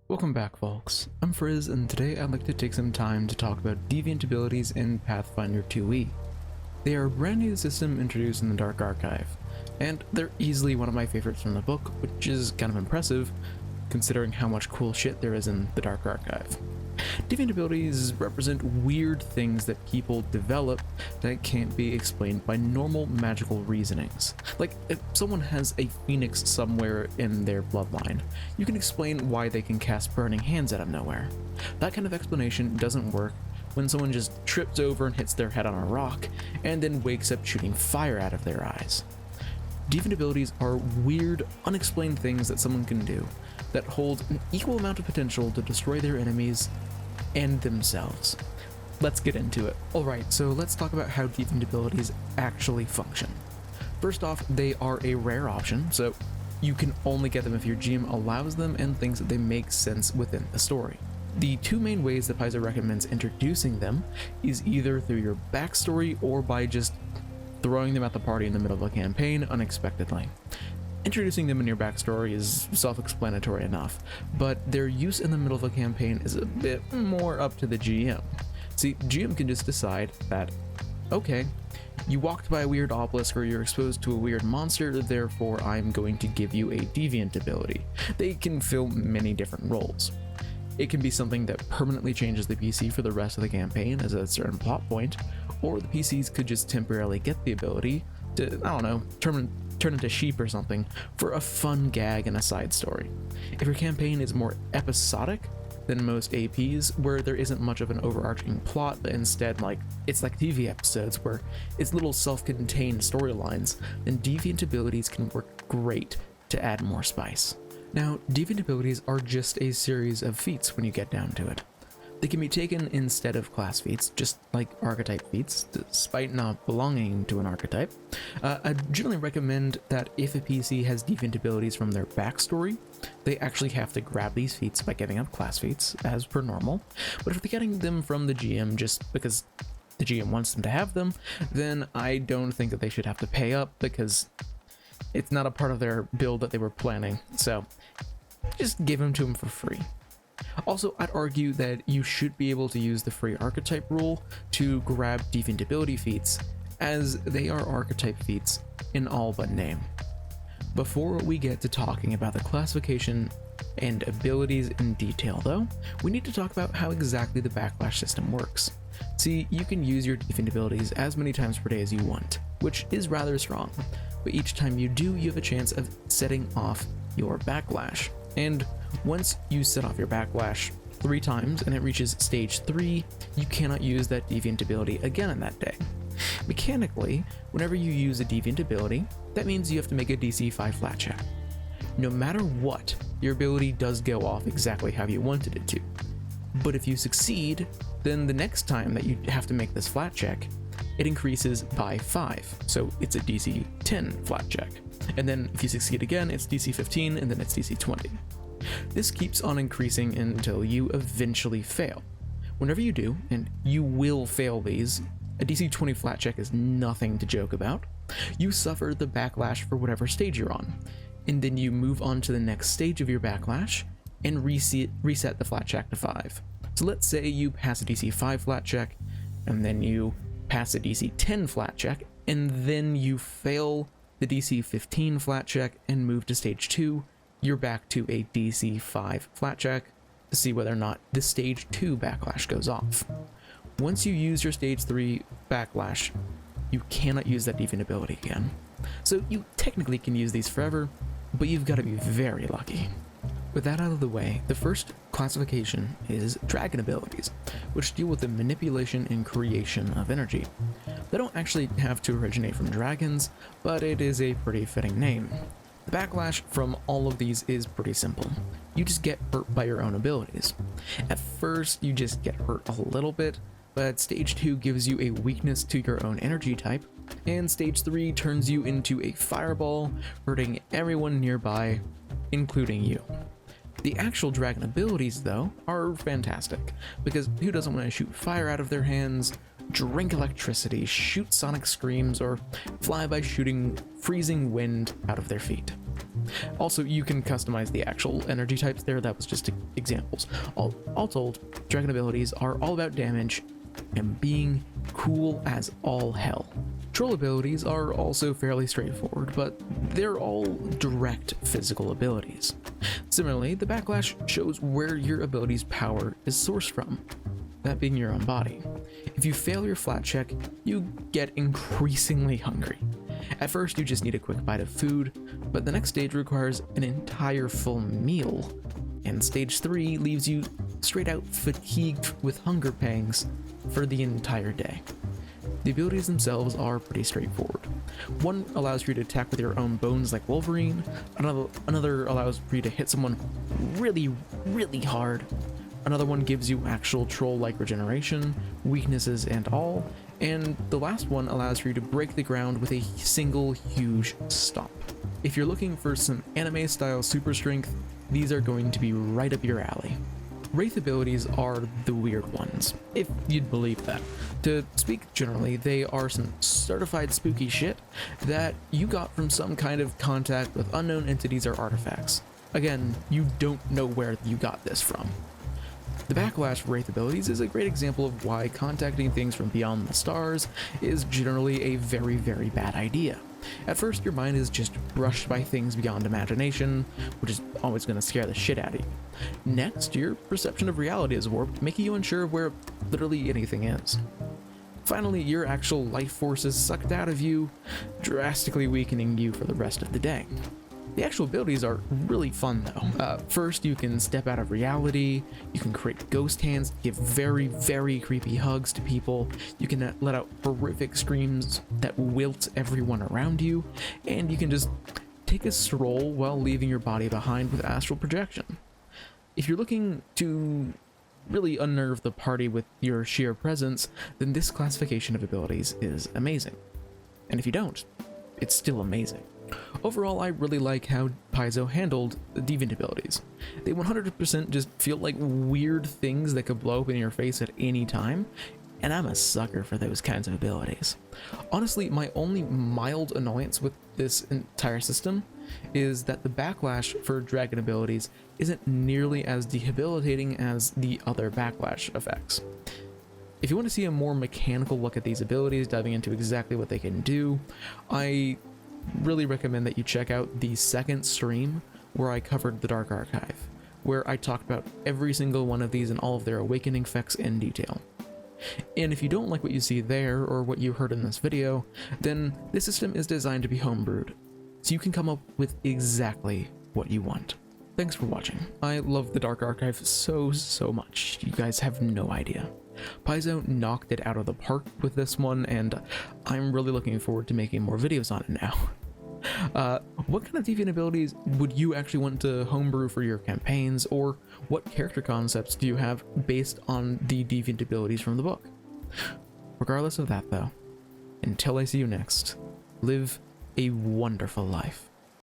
Welcome back, folks. I'm Frizz, and today I'd like to take some time to talk about Deviant Abilities in Pathfinder 2e. They are a brand new system introduced in the Dark Archive, and they're easily one of my favorites from the book, which is kind of impressive, considering how much cool shit there is in the Dark Archive. Deviant Abilities represent weird things that people develop that can't be explained by normal magical reasonings. Like, if someone has a phoenix somewhere in their bloodline, you can explain why they can cast burning hands out of nowhere. That kind of explanation doesn't work when someone just trips over and hits their head on a rock, and then wakes up shooting fire out of their eyes. Deviant Abilities are weird, unexplained things that someone can do that hold an equal amount of potential to destroy their enemies and themselves. Let's get into it. Alright, so let's talk about how Deviant Abilities actually function. First off, they are a rare option, so you can only get them if your GM allows them and thinks that they make sense within the story. The two main ways that Paizo recommends introducing them is either through your backstory or by just throwing them at the party in the middle of a campaign unexpectedly. Introducing them in your backstory is self-explanatory enough, but their use in the middle of a campaign is a bit more up to the GM. See, GM can just decide that, okay, you walked by a weird obelisk or you're exposed to a weird monster, therefore I'm going to give you a deviant ability. They can fill many different roles. It can be something that permanently changes the PC for the rest of the campaign as a certain plot point, or the PCs could just temporarily get the ability to, I don't know, turn into sheep or something for a fun gag and a side story. If your campaign is more episodic than most APs, where there isn't much of an overarching plot, but instead it's like TV episodes where it's little self-contained storylines, then Deviant Abilities can work great to add more spice. Now, Deviant Abilities are just a series of feats when you get down to it. They can be taken instead of class feats, just like archetype feats, despite not belonging to an archetype. I generally recommend that if a PC has Deviant Abilities from their backstory, they actually have to grab these feats by giving up class feats, as per normal. But if they're getting them from the GM just because the GM wants them to have them, then I don't think that they should have to pay up, because it's not a part of their build that they were planning, so just give them to them for free. Also, I'd argue that you should be able to use the free archetype rule to grab Deviant Ability feats, as they are archetype feats in all but name. Before we get to talking about the classification and abilities in detail though, we need to talk about how exactly the Backlash system works. See, you can use your Deviant Abilities as many times per day as you want, which is rather strong, but each time you do, you have a chance of setting off your Backlash. And once you set off your Backlash 3 times and it reaches stage 3, you cannot use that Deviant Ability again in that day. Mechanically, whenever you use a Deviant Ability, that means you have to make a DC 5 flat check. No matter what, your ability does go off exactly how you wanted it to. But if you succeed, then the next time that you have to make this flat check, it increases by 5, so it's a DC 10 flat check. And then if you succeed again, it's DC 15, and then it's DC 20. This keeps on increasing until you eventually fail. Whenever you do, and you will fail these, a DC 20 flat check is nothing to joke about. You suffer the backlash for whatever stage you're on, and then you move on to the next stage of your backlash and reset the flat check to 5. So let's say you pass a DC 5 flat check, and then you pass a DC 10 flat check, and then you fail the DC 15 flat check and move to stage 2, you're back to a DC 5 flat check to see whether or not the stage 2 backlash goes off. Once you use your stage 3 backlash, you cannot use that Deviant Ability again. So you technically can use these forever, but you've got to be very lucky. With that out of the way, the first classification is Dragon Abilities, which deal with the manipulation and creation of energy. They don't actually have to originate from dragons, but it is a pretty fitting name. The backlash from all of these is pretty simple. You just get hurt by your own abilities. At first, you just get hurt a little bit, but stage 2 gives you a weakness to your own energy type, and stage 3 turns you into a fireball, hurting everyone nearby, including you. The actual dragon abilities, though, are fantastic, because who doesn't want to shoot fire out of their hands, drink electricity, shoot sonic screams, or fly by shooting freezing wind out of their feet? Also, you can customize the actual energy types there. That was just examples. All told, dragon abilities are all about damage and being cool as all hell. Troll abilities are also fairly straightforward, but they're all direct physical abilities. Similarly, the Backlash shows where your ability's power is sourced from, that being your own body. If you fail your flat check, you get increasingly hungry. At first, you just need a quick bite of food, but the next stage requires an entire full meal, and stage 3 leaves you straight out fatigued with hunger pangs for the entire day. The abilities themselves are pretty straightforward. One allows for you to attack with your own bones like Wolverine, another allows for you to hit someone really, really hard, another one gives you actual troll-like regeneration, weaknesses and all, and the last one allows for you to break the ground with a single huge stomp. If you're looking for some anime-style super strength, these are going to be right up your alley. Wraith abilities are the weird ones, if you'd believe that. To speak generally, they are some certified spooky shit that you got from some kind of contact with unknown entities or artifacts. Again, you don't know where you got this from. The Backlash Wraith Abilities is a great example of why contacting things from beyond the stars is generally a very, very bad idea. At first, your mind is just brushed by things beyond imagination, which is always going to scare the shit out of you. Next, your perception of reality is warped, making you unsure of where literally anything is. Finally, your actual life force is sucked out of you, drastically weakening you for the rest of the day. The actual abilities are really fun though. First, you can step out of reality, you can create ghost hands, give very, very creepy hugs to people, you can let out horrific screams that wilt everyone around you, and you can just take a stroll while leaving your body behind with astral projection. If you're looking to really unnerve the party with your sheer presence, then this classification of abilities is amazing. And if you don't, it's still amazing. Overall, I really like how Paizo handled the Deviant Abilities. They 100% just feel like weird things that could blow up in your face at any time, and I'm a sucker for those kinds of abilities. Honestly, my only mild annoyance with this entire system is that the Backlash for Dragon Abilities isn't nearly as debilitating as the other Backlash effects. If you want to see a more mechanical look at these abilities, diving into exactly what they can do, I really recommend that you check out the second stream where I covered the Dark Archive, where I talked about every single one of these and all of their awakening effects in detail. And if you don't like what you see there or what you heard in this video, then this system is designed to be homebrewed, so you can come up with exactly what you want. Thanks for watching. I love the Dark Archive so much, you guys have no idea. Paizo knocked it out of the park with this one, and I'm really looking forward to making more videos on it now. What kind of Deviant abilities would you actually want to homebrew for your campaigns, or what character concepts do you have based on the Deviant abilities from the book? Regardless of that though, until I see you next, live a wonderful life.